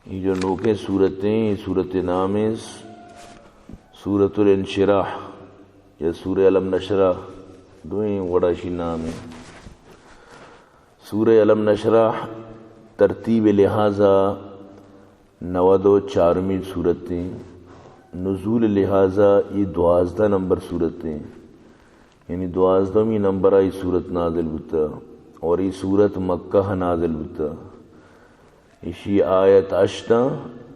یہ جو نوکے صورتیں، صورت نام ہے سورۃ الانشراح یا سورہ علم نشرح، دوئیں وڑا شی نام ہے۔ سورہ علم نشرح ترتیب لہٰذا 94ویں صورتیں، نزول لہٰذا یہ 12 نمبر صورتیں، یعنی 12ویں نمبر آئی صورت نازل ہوتا، اور یہ صورت مکہ نازل ہوتا۔ اسی آیت 8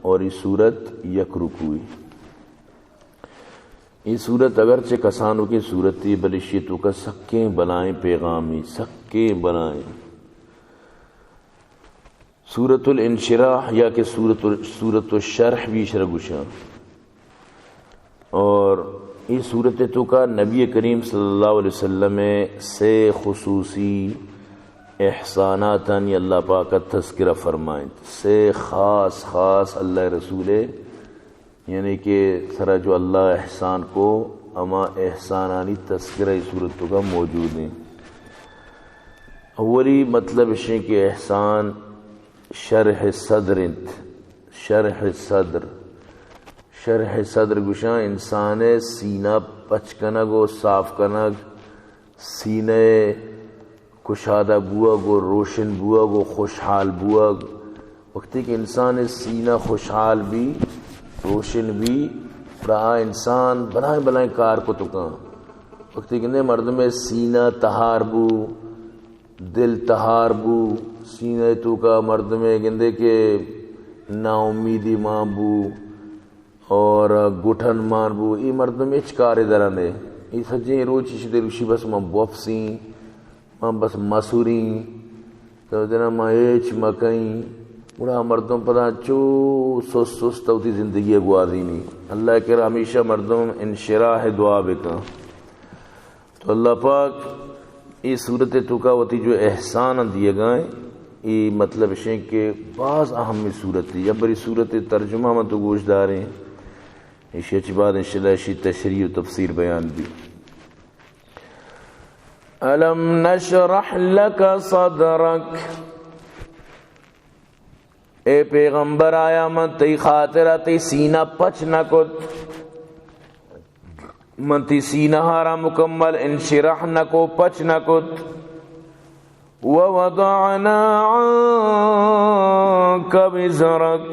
اور یہ صورت یک رکوئی۔ یہ صورت اگرچہ کسانوں کی صورت تھی، بلشی تو کا سکیں بلائیں پیغامی، سکیں بلائیں۔ سورۃ الانشراح یا کہ سورۃ الشرح بھی شرگشاں، اور یہ صورت تو کا نبی کریم صلی اللہ علیہ وسلم سے خصوصی احساناتاً اللہ پاک کا تذکرہ فرمائیں، سے خاص اللہ رسول، یعنی کہ سرا جو اللہ احسان کو اما احسانانی تذکرہ صورتوں کا موجود ہیں۔ اولی مطلب اس ہے کہ احسان شرح صدر، شرح صدر گشاں انسان سینہ پچکنگ و صاف کنگ، سینے کشادہ بوگ و روشن بوگ و خوشحال بوگ۔ وقتی کہ انسان سینہ خوشحال بھی روشن بھی رہا، انسان بلائیں کار کو تکاں۔ وقتی کہ مرد میں سینہ تہار بو، دل تہار بو، سینہ تو کا مرد میں گندے کے نا امیدی ماں بو اور گٹھن مان بو، یہ مرد میں اچکارے درانے یہ سجیں روچی شدے روشی بس ماں بوفسیں، ماں بس مسوریں، تو دینا ماں ایچ مکیں، بڑا مردوں پتہ چو سست ہوتی زندگی گوازی نہیں۔ اللہ کے ہمیشہ مردوں انشراح دعا بکا، تو اللہ پاک یہ صورت تو کا ہوتی جو احسان دیے گئے، یہ مطلب ہے کہ بعض اہم صورت یا بڑی صورت ترجمہ میں تو گوش داریں، اسی اچھی بات انشاءاللہ اسی تشریح و تفسیر بیان بھی۔ الم نشرح لک صدرک، اے پیغمبر آیا من تی خاطرہ تی سینہ پچ نکت، من تی سینہ ہارا مکمل انشرح نکو پچ نکت، ووضعنا عنک وزرک،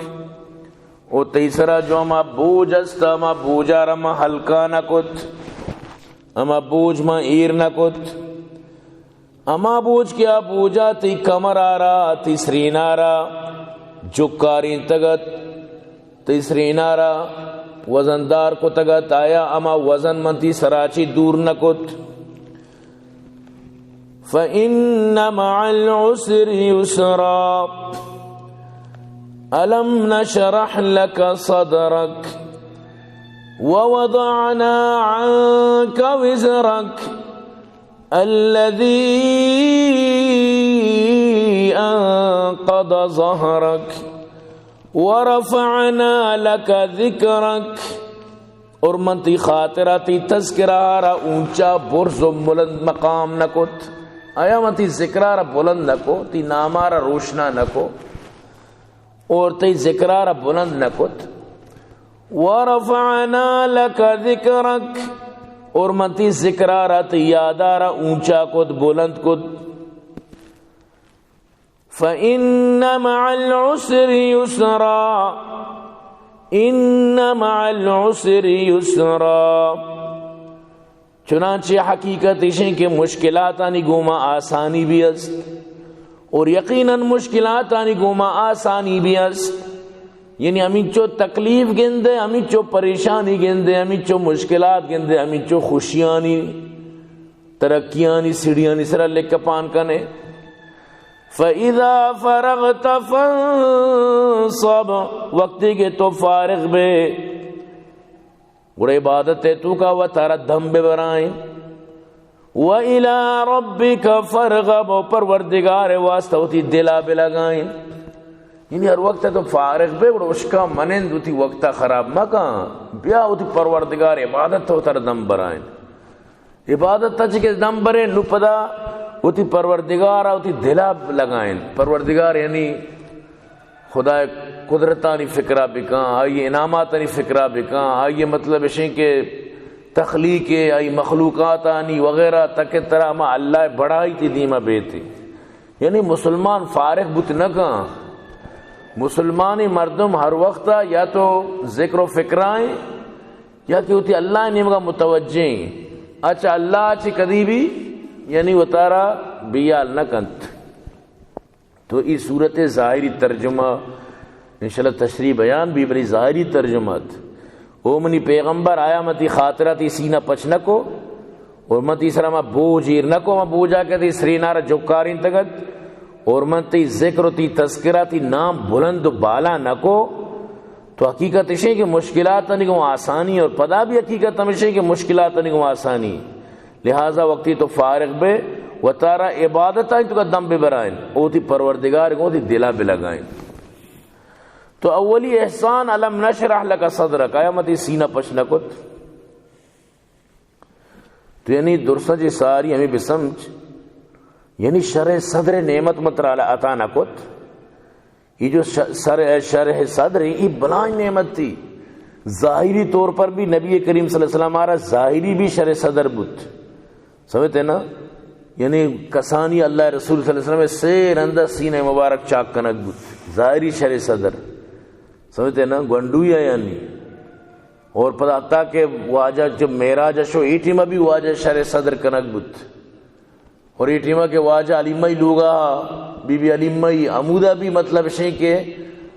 او تیسرا جو اما بوجھ استا اما بوجھا رما ہلکا نکت، اما بوجھ ما ایر نکت، اما بوجھ کیا بوجھا تی کمر آرا تیسری نارا جکاری تگت، تیسری نارا وزندار کو تگت آیا اما وزن منتی سراچی دور نکت۔ فَإِنَّ مَعَ الْعُسْرِ يُسْرًا، أَلَمْ نَشْرَحْ لَكَ صَدْرَكَ وَوَضَعْنَا عَنْكَ وِزْرَكَ الَّذِي أَنقَضَ ظَهْرَكَ وَرَفَعْنَا لَكَ ذِكْرَكَ، اور منتی خاطرہ تی تذکرہ را اونچا برز و بلند مقام نکت، آیا منتی ذکرہ را بلند نکو، تی نامہ را روشنا نکو اور تی ذکرہ را بلند نکت۔ وَرَفَعْنَا لَكَ ذِكْرَكَ، اور منتی ذکرہ را تی یادا را اونچا کت بلند کت۔ فَإِنَّ مَعَ الْعُسْرِ يُسْرًا، إِنَّ مَعَ الْعُسْرِ يُسْرًا، چنانچہ حقیقت ہے کہ مشکلات آنی گوما آسانی بھی است، اور یقیناً مشکلات آنی گوما آسانی بھی است، یعنی ہمیں چو تکلیف گندے، ہمیں چو پریشانی گندے، ہمیں چو مشکلات گندے، ہمیں چو خوشیانی ترقیانی سڑیانی سرا لکھ پان کنے۔ فَإِذَا فَرَغْتَ فَانصَبْ، وقتی کے تو فارغ بے گڑے عبادت ہے تو کا و تارا دھم بے برائیں، وَإِلَىٰ رَبِّكَ فَارْغَب، پروردگار واسطہ ہوتی دلا بے لگائیں، یعنی ہر وقت تو فارغ بے گڑا اس کا منند ہوتی وقتہ خراب مکان بیا ہوتی پروردگار عبادت ہو تارا دم برائیں، عبادت تا چکے دم برے نو پدا ہوتی پروردگار ہوتی دلا لگائیں، پروردگار یعنی خدا قدرتانی فکرہ بکاں آئی انعاماتانی فکرہ بکاں آئی مطلب اشیں کہ تخلیق آئی مخلوقاتانی وغیرہ تک طرح ما اللہ بڑھائی تی دیمہ بیتی. یعنی مسلمان فارغ بت نہ کہاں، مسلمانی مردم ہر وقت یا تو ذکر و فکرائیں یا کہ ہوتی اللہ نیم کا متوجہ. اچھا اللہ اچھی کدی بھی یعنی وہ تارا بیال نہ کنت. تو اس صورت ظاہری ترجمہ انشاءاللہ تشریح بیان بھی بنی ظاہری ترجمت او منی پیغمبر آیا متی خاطرہ تی سینہ پچ نکو اور من تی سرا ما بوجیر نکو ما بوجا کے تی سرینار جوکارین تگت اور من تی ذکر تی تذکرہ تی نام بلند بالا نکو. تو حقیقت ہے کہ مشکلات نگو آسانی اور پدا بھی حقیقت ہمیشہ کہ مشکلات نگو آسانی. لہذا وقتی تو فارغ بے و تارا عبادت آئیں تو کا دم بے برائیں او تی پروردگار کو تی دلہ بے لگائیں. تو اولی احسان علم نشرح لکا صدرک آیا متی سینہ پچ نکت. تو یعنی درسہ جی ساری ہمیں بسمجھ یعنی شرح صدر نعمت مترالا عطا نکت. یہ جو شرح صدر یہ بلائیں نعمت تھی. ظاہری طور پر بھی نبی کریم صلی اللہ علیہ وسلم ہمارا ظاہری بھی شرح صدر بت سمجھتے نا. یعنی کسانی اللہ رسول صلی اللہ علیہ وسلم سیر اندر سینہ مبارک چاک کنک بت ظاہری شرح صدر سمجھتے نا گنڈویا یعنی. اور پتہ آتا کہ واجہ جب معراج شو ایٹیمہ بھی واجہ شرح صدر کنک بت اور ایٹیمہ کے واجہ علیمہ لوگا بی بی علیمہ عمودہ بھی مطلب شیں کہ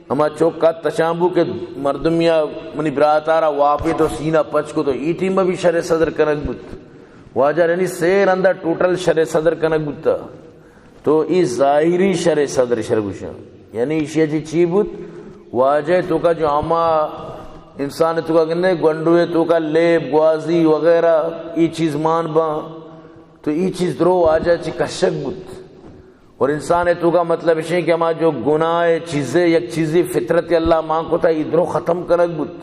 ہما چوکا تشامبو کے مردمیہ منی براتارا واپی تو سینہ پچ کو تو ایٹیمہ بھی شرح صدر کنک بت واجہ یعنی سیر اندر ٹوٹل شرح صدر کنک بتا. تو اس ظاہری شرح صدر شرگوشا یعنی اشیاء جی چی بت واجہ تو کا جو آما انسان تو کا گندے گنڈوے تو کا لیب گوازی وغیرہ ای چیز مان با تو ای چیز درو واجہ چی کشک بت. اور انسان تو کا مطلب ہے کہ ہما جو گناہ چیزیں یک چیزی فطرت اللہ ماں کو تھا ادھروں ختم کنک بت.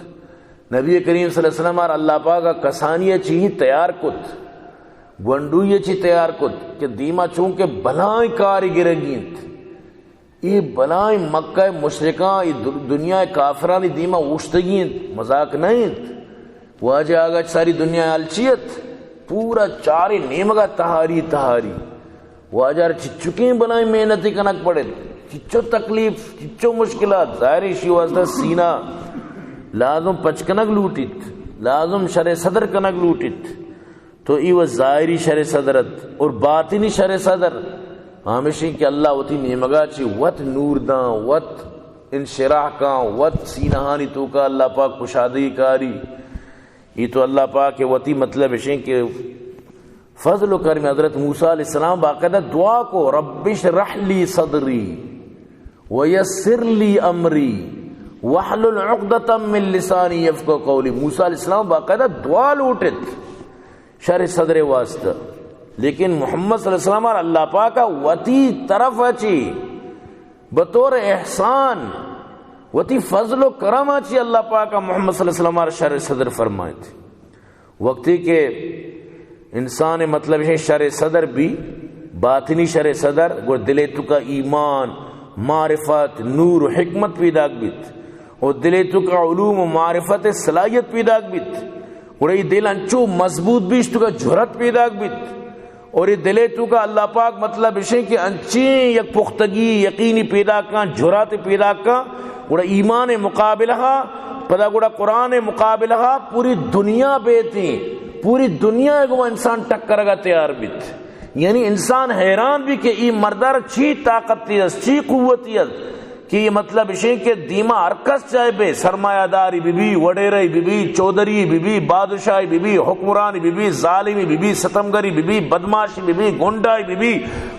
نبی کریم صلی اللہ علیہ وسلم اور اللہ پاک کا کسانی چیزیں تیار کت گنڈوی چی تیار کت کہ دیما چونکہ بلائیں کاری گرگینت یہ بلائیں مکہ مشرکاں دنیا کافرانی دیما اوشتگینت مذاق نہیں. واجہ آگا ساری دنیا الچیت پورا چاری نیمگا تہاری واجہ چچکیں بلائیں محنتی کنک پڑے چچو تکلیف چچو مشکلات ظاہری شی واسطہ سینہ لازم پچ کنک لوٹیت لازم شرح صدر کنک لوٹیت. تو ای وہ ظاہری شرح صدرت اور باطنی شرح صدر ہمیشہ کہ اللہ ہوتی نیمگا چی وط نور داں وط انشراح کاں وط سینہانی تو کا اللہ پاک کشادگی کاری. یہ تو اللہ پاک کے وطی مطلب ہے کہ فضل و کرم. حضرت موسیٰ علیہ السلام باقاعدہ دعا کو رب اشرح لی صدری ویسر لی امری واحلل عقدۃ من لسانی یفقهوا قولی. موسیٰ علیہ السلام باقاعدہ دعا لوٹت شرح صدر واسطہ. لیکن محمد صلی اللہ علیہ وسلم اور اللہ پاک کا وتی طرف اچھی بطور احسان وتی فضل و کرم اچھی اللہ پاک کا محمد صلی اللہ علیہ وسلم اور شرح صدر فرمائے تھے. وقتی کہ انسان مطلب ہے شرح صدر بھی باطنی شرح صدر گو دلے تو کا ایمان معرفت نور و حکمت پیدا بیت اور دلے تو کا علوم و معرفت صلاحیت پیدا بیت اور یہ دل انچو مضبوط بھی تو کا جھرت پیدا بیت اور یہ دلے تو کا اللہ پاک مطلب ہے کہ انچیں یک پختگی یقینی پیدا کان جھرات پیدا کان اور ایمان مقابلہ پدا گوڑا قرآن مقابلہ پوری دنیا بیتی پوری دنیا کو انسان ٹکر گا تیار بیت. یعنی انسان حیران بھی کہ ای مردار چی طاقتیت چی قوتیت کہ یہ مطلب ہے کہ دیما ارکس چاہے بے سرمایہ داری بی بی وڈیرئی بی بی چودھری بی بی بادشاہی بی بی حکمرانی بی بی ظالمی بی بی ستمگری بی بی بدماشی بی بی گنڈائی بی بی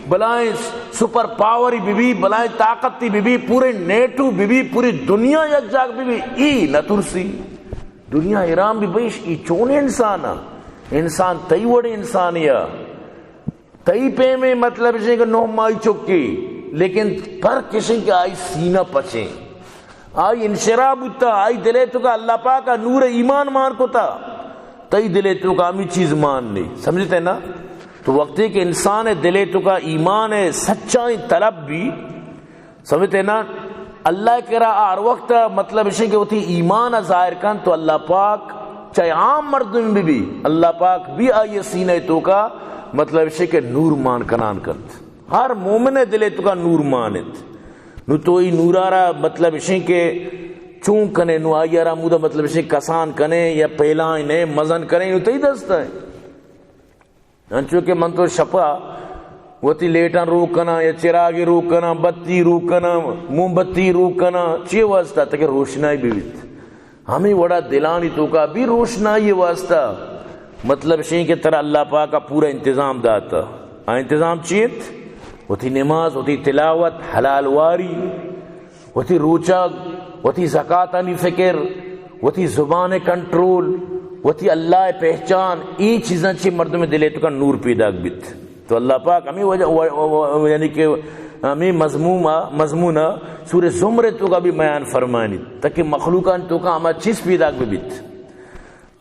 بلائیں سپر پاوری بی بی بلائیں طاقتی بی بی پورے نیٹو بی بی پوری دنیا یک جاگ بی بی ای نترسی دنیا ایران بھی بیش ای چونے انسان تئی وڑی انسانیہ تئی پہ میں مطلب ہے کہ نو مائی چکی لیکن پر کسی کے آئی سینہ پچیں آئی انشراح بتا آئی دلے تو کا اللہ پاک کا نور ایمان مان کو تا تئی دلے تو کا ہمیں چیز مان نہیں سمجھتے نا. تو وقت ہے کہ انسان دلے تو کا ایمان ہے سچائی طلب بھی سمجھتے نا اللہ کرا آر وقت مطلب اسے کہ وہ تھی ایمان ظاہر کن تو اللہ پاک چاہے عام مردم بھی اللہ پاک بھی آئیے سینے تو کا مطلب اسے کہ نور مان کنان کرت ہر مومن دلے تو کا نور مانت نو تو ہی نور آرہ مطلب اسے کہ چون کنے نو آئی آرہ مودہ مطلب اسے کسان کنے یا پہلائیں نے مزن کنے نو تہی دستا ہے انچو کہ من تو شپا وہ تی لیٹن روک کنا یا چراغی روک کنا بتی روک کنا موم بتی روک کنا چیئے واسطہ تاکہ روشنائی بھی بیت ہمیں وڑا دلانی تو کا بھی روشنائی واسطہ مطلب شئی کہ طرح اللہ پاک کا پورا انتظام داتا انتظام چیت وہ تھی نماز وہ تھی تلاوت حلال واری وہ تھی روچہ وہ تھی زکاة نہیں فکر وہ تھی زبان کنٹرول وہ تھی اللہ پہچان این چیزاں چی مردوں میں دلے تو کا نور پیدا بیت تو اللہ پاک ہمیں وجہ یعنی کہ ہمیں مضمونہ سورہ زمرے تو کا بھی بیان فرمانی تاکہ مخلوقان تو کا ہمیں چیز پیدا بیت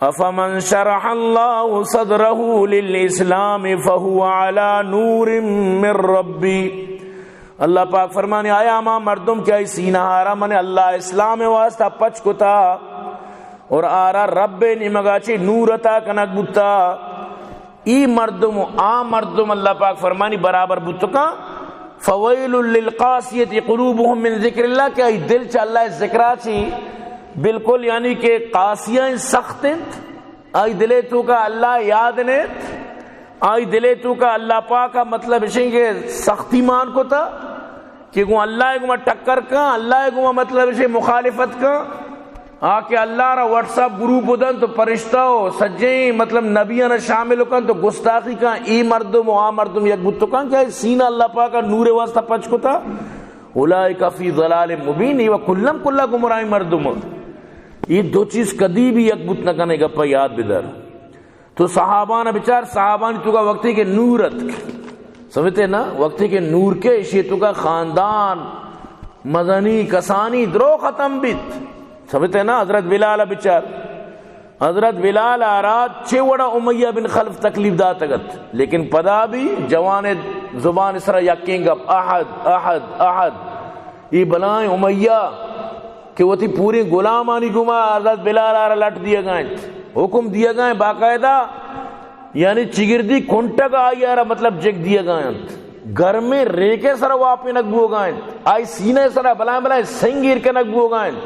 افمن شرح اللہ صدرہ للاسلام فہو علی نور من ربی اللہ پاک فرمانے آیا ہما مردم کیا سینہ آرہ من اللہ اسلام واسطہ پچ کتا اور آرہ رب نمگاچی نورتا کنک بتا ای مردم و آ مردم اللہ پاک فرمانی برابر بتکا فویل للقاسیت قلوبهم من ذکر اللہ کیا ای دل چا اللہ ذکرہ چی بالکل یعنی کہ قاسیاں سخت آئی دلے تو کا اللہ یاد نیت آئی دلے تو کا اللہ پاک کا مطلب اسے کہ سختی مان کو تھا کہ گو اللہ کو ٹکر کا اللہ کو مطلب اسے مخالفت کا آکے اللہ را واٹس اپ گروپ ادن تو فرشتہ ہو سجیں مطلب نبیان شامل کن تو گستاخی کا ای مردم و آ مردم یک بتو کن کیا سینہ اللہ پاک کا نور واسطہ پچ کو تھا اولئک فی ضلال مبین یہ کلم کلا گمراہی مردم یہ دو چیز کدی بھی یک بت نہ کنے گپا یاد بدر تو صحابان بچار صحابان تو کا وقتی کے نورت سمجھتے نا وقتی کے نور کے اسی تو کا خاندان مدنی کسانی درو ختم بیت سمجھتے نا حضرت بلال بچار حضرت بلال آرات چھے وڑا امیہ بن خلف تکلیف دا تگت لیکن پدا بھی جوان زبان اسرا یقین گپ احد احد احد یہ بلائیں امیہ کہ وہ تھی پوری غلامانی گما حضرت بلال آرہ لٹ دیا گئیں حکم دیا گئیں باقاعدہ یعنی چگردی کنٹک آئی آرہ مطلب جگ دیا گئیں گھر میں ریکے سر واپی نکبو گئیں آئی سینے سر بلائیں سنگیر کے نکبو گئیں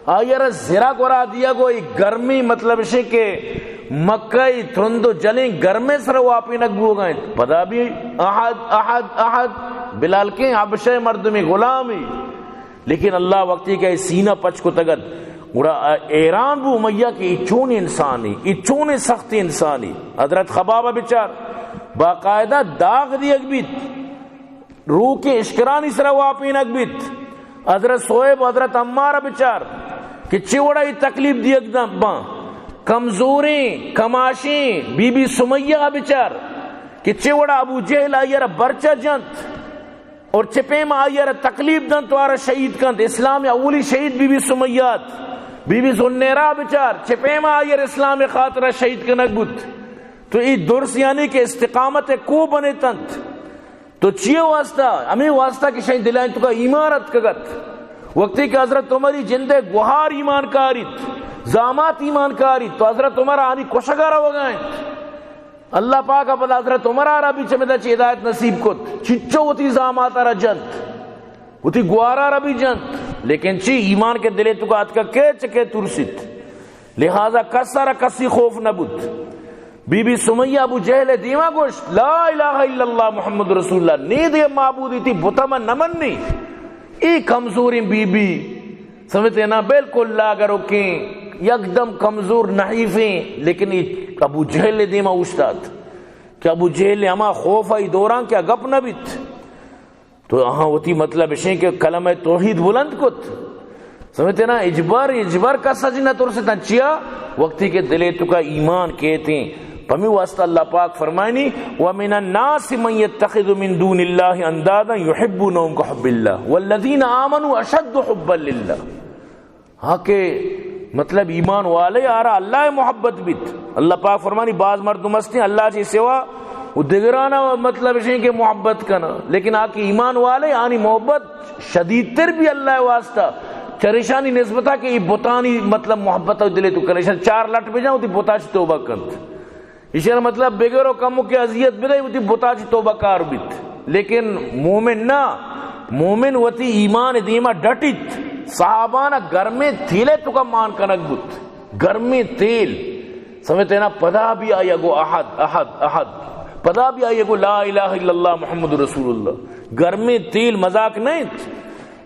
آئی آرہ زیرہ کورا دیا گو گرمی مطلب اسے کہ مکہی ترندو جلیں گرمے سر واپی نکبو گئیں پدا بھی احد احد احد بلال کے حبشہ مردمی غلامی لیکن اللہ وقتی کہ سینہ پچ کو تگت گوڑا ایران بو امیہ کی اچون انسانی اچون سخت انسانی حضرت خبابہ بچار باقاعدہ داغ دیگ بیت روح کے اشکرانی سر واپین اگ بیت حضرت صحیب حضرت عمارہ بچار کہ چوڑا ہی تکلیف دیگ با کمزوریں کماشیں بی بی سمیہ بچار کہ چوڑا ابو جہل آئیر برچہ جنت اور چپے میں آئیر تکلیف دن تو آرہ شہید کند اسلام اولی شہید be be سمیات be be Zunaira بچار چپے میں آئیر اسلام خاطرہ شہید کنک بود تو یہ درس یعنی کہ استقامت کو بنے تند تو چیئے واسطہ ہمیں واسطہ کی شہید دلائیں تو کا ایمانت کگت وقتی کہ حضرت عمری جندے گوھار ایمان کاریت زامات ایمان کاریت تو حضرت عمر آنی کوشگارہ ہو گئیں اللہ پاک اپنا حضرت عمر آرہ بھی چمیدہ چی ہدایت نصیب کت چچو وہ تی زامات آرہ جنت وہ تی گوارہ آرہ بھی جنت لیکن چی ایمان کے دلے تو کا آت کا کہے چکے ترسیت لہذا کس آرہ کسی خوف نبود بی بی سمیہ ابو جہل دیما گوشت لا الہ الا اللہ محمد رسول اللہ نید یہ معبودی تھی بتما نمن نہیں ای کمزوری بی بی سمجھتے نا بالکل لاغر رکیں یکدم کمزور نحیفیں لیکن ابو جہل دیما اوشتاد کہ ابو جہل ہما خوف آئی دوران کیا گپ نہ بیت تو ہاں ہوتی مطلب ہے کہ کلمہ توحید بلند کت سمجھتے نا اجبار کا سجنہ طور سے تنچیا وقتی کے دلے تو کا ایمان کہتے ہیں پمی واسطہ اللہ پاک فرمائنی وَمِنَ النَّاسِ مَنْ يَتَّخِذُ مِن دُونِ اللَّهِ أَنْدَادًا يُحِبُّونَهُمْ كَحُبِّ اللَّهِ وَالَّذِينَ آمَنُوا أَشَدُّ حُبًّا لِلَّهِ ہاں کہ مطلب ایمان والے آ رہا اللہ محبت بیت اللہ پاک فرمانی بعض مردم ہستے اللہ سے سوا وہ دگرانا مطلب اسی کہ محبت کنا، لیکن آکی ایمان والے آنی محبت شدید تر بھی اللہ واسطہ چریشانی نسبتا کہ یہ بتانی مطلب محبت دلے تو کرے چار لٹ پہ جاؤں تی بتا چی توبہ کنت، اسی مطلب بگرو کمو کی عذیت بدائی وہ تی بتا چی توبہ کار بیت، لیکن مومن نا، مومن وتی ایمان دیما ڈٹیت صحابانہ گرمے تھیلے تو کا مان کنک بت، گرمے تیل سمجھتے نا، پدا بھی آیا گو احد احد احد، پدا بھی آیا گو لا الہ الا اللہ محمد رسول اللہ، گرمے تیل مذاق نہیں،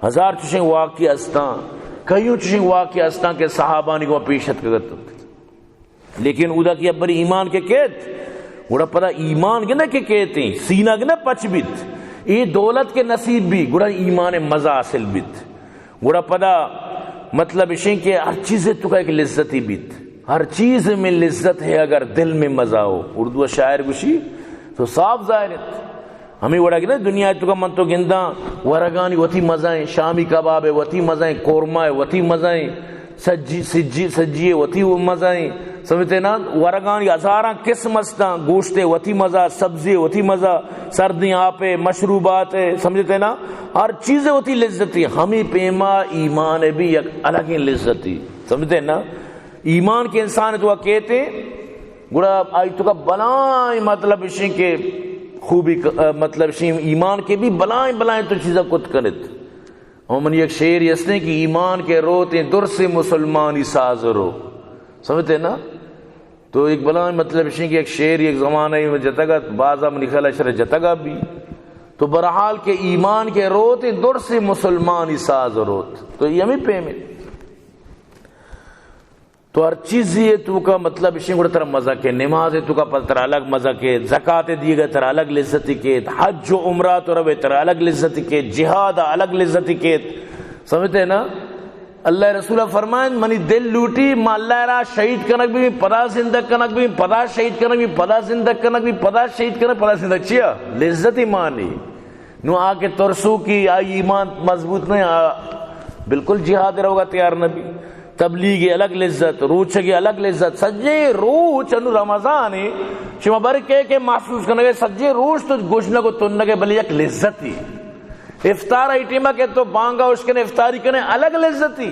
ہزار چشیں واقعی استان، کئیوں چشیں واقعی استان کے صحابانی کو پیشت کرتا تھے، لیکن اودا کیا بری ایمان کے کہت گوڑا پدا ایمان کے نا کہ کہتے ہیں سینہ کے نا پچ بیت، یہ دولت کے نصیب بھی گوڑا ایمان مزہ حاصل بیت، گوڑا پدا مطلب اشیں کہ ہر چیز تو کا ایک لذتی بیت، ہر چیز میں لذت ہے اگر دل میں مزہ ہو، اردو شاعر گوشی تو صاف ظاہر ہے، ہمیں وڑا کہ دنیا تو کا من تو گنداں ورگانی وتی مزائیں، شامی کباب ہے وتی مزائیں، قورمہ ہے وتی مزائیں، سجی وتی مزائیں، سمجھتے نا، ورگانی ہزاراں قسم استاں، گوشت وتی مزہ، سبزی وتی مزہ، سردیاں آپے، مشروبات ہے، سمجھتے نا، ہر چیز ہوتی لذتی، ہمیں پیما ایمان بھی یک الگ ہی لذتی، سمجھتے نا، ایمان کے انسان تو کہتے گڑا آئی تو کا بلائیں مطلب اسی کے خوبی مطلب شیم ایمان کے بھی بلائیں بلائیں تو چیزیں کت کرت، من یک شعر یسنے کہ ایمان کے روتے در سے مسلمانی ساز رو، سمجھتے نا، تو ایک بلائیں مطلب اسی کہ ایک شعر ایک زمانہ میں جتگا بعضا من خیال اشرا جتگا بھی، تو برحال کے ایمان کے روتے در سے مسلمانی ساز روت، تو یہ ہمیں پیمن تو ہر چیز یہ تو کا مطلب اسی کو طرح مزہ کے، نماز تو کا پر الگ مزہ کے، زکات دیے گئے تر الگ لذتی کے، حج و عمرہ تو روے تر الگ لذتی کے، جہاد الگ لذتی کے، سمجھتے نا، اللہ رسول فرمائیں منی دل لوٹی ما اللہ را شہید کنک بھی پدا زندگ کنک بھی پدا شہید کنک بھی پدا زندگ کنک بھی پدا شہید کنک پدا زندگ چیا لذتی مانی نو آکے ترسو کی آئی ایمان مضبوط نہیں، بالکل جہاد رہوگا تیار نبی، تبلیغ الگ لذت، روچ کی الگ لذت، سجے روچ انو رمضان شما برکے کے محسوس کرنے گے، سجے روچ تو گوشنہ کو تننے کے بلی یک لذتی، افطار ایٹیمہ کے تو بانگا اس کے افطاری کرنے الگ لذتی،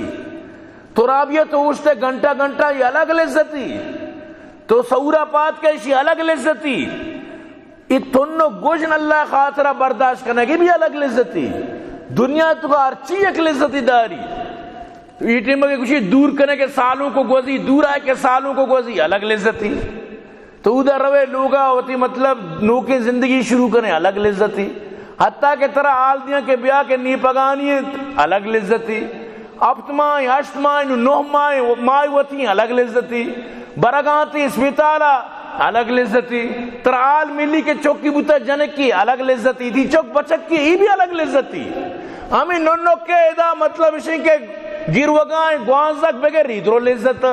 تو رابیہ تو اٹھتے گھنٹہ گھنٹہ یہ الگ لذتی، تو سورہ پات کے اسی الگ لذتی، یہ تنو گوشن اللہ خاطرہ برداشت کرنے کی بھی الگ لذتی، دنیا تو کا ہر چیز ایک لذتی داری، ایٹیم کے کچھ دور کرنے کے سالوں کو گوزی، دور آئے کے سالوں کو گوزی الگ لذتی، تو ادھر روے لوگا ہوتی مطلب نو کی زندگی شروع کرنے الگ لذتی، حتیٰ کہ طرح آل دیاں کے بیاہ کے نی پگانیت الگ لذتی، ہفت ماہیں ہشت ماہیں نوہ ماہیں ہوتی الگ لذتی، برگانتی اسپیتالا الگ لذتی، طرح آل ملی کے چوکی بوتا جنک کی الگ لذتی، دی چوک بچک کی ہی بھی الگ لذتی، ہمیں ننو کے ادا مطلب اسی کے گیروگائیں گوانزک بغیر ریدرو لذت،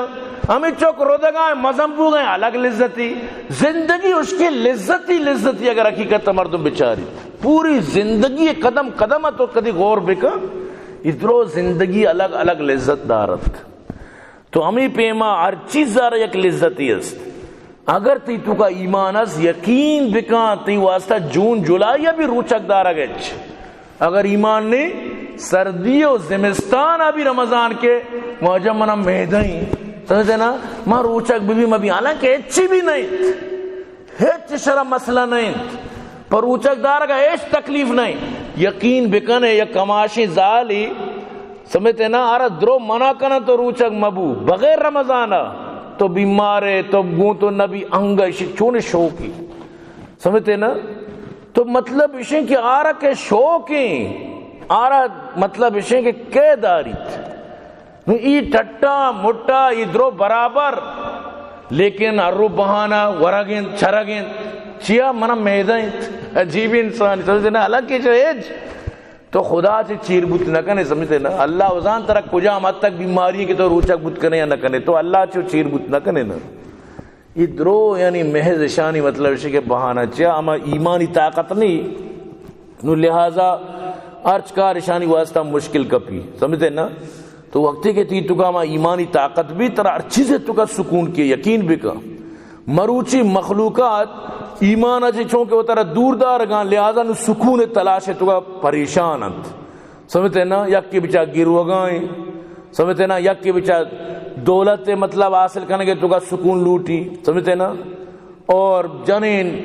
ہمیں چوک رودگائیں مزمبو گئیں الگ لذتی، زندگی اس کی لذتی لذتی اگر حقیقت مردم بچاری پوری زندگی قدم قدم تو کدی غور بکا ادرو زندگی الگ الگ لذت دارت، تو ہمیں پیما ہر چیز دارا یک لذتی است، اگر تی تو کا ایمان است یقین بکا تی واسطہ جون جولائی بھی روچک دارا گچ، اگر ایمان نے سردی و زمستان ابھی رمضان کے موجہ منہ مہدائیں سمجھتے نا ماں روچک بھی مبی حالانکہ اچھی بھی نہیں ہیچ شرح مسئلہ نہیں پر روچک دار کا ایش تکلیف نہیں، یقین بکنے یا کماشی زالی سمجھتے نا آرہ درو منع کنا تو روچک مبو بغیر رمضانہ تو بیمارے تو گوں تو نبی انگا چون شوقی سمجھتے نا، تو مطلب اسے کہ آرہ کے شوقیں آرہ مطلب اسے کہ کہہ داریت ای ٹھٹا مٹا ادرو برابر، لیکن ارو بہانا ورگین چھرگین چیا منہ میدائیں عجیب انسان سمجھتے نا، اللہ کی چاہیج تو خدا سے چیر بوت نہ کنے سمجھتے نا، اللہ وزان ترک کجا مت تک بیماری کی تو روچک بوت کنے یا نہ کنے تو اللہ سے چیر بوت نہ کنے نا، ادرو یعنی محض شانی مطلب اسے کہ بہانا چیا اما ایمانی طاقت نہیں نو لہذا ارچکار شانی واسطہ مشکل کپی سمجھتے نا، تو وقتی کے تی تکا ما ایمانی طاقت بھی ترہ ہر چیزیں تکا سکون کی یقین بھی کا مروچی مخلوقات ایمان اچھے چونکہ وہ ترہ دور دار گاں لہذا نو سکون تلاش ہے تو کا پریشان انت سمجھتے نا یک کے بچا گرو گائیں سمجھتے نا یک کے بچا دولت مطلب حاصل کرنے کے تو کا سکون لوٹی سمجھتے نا اور جنین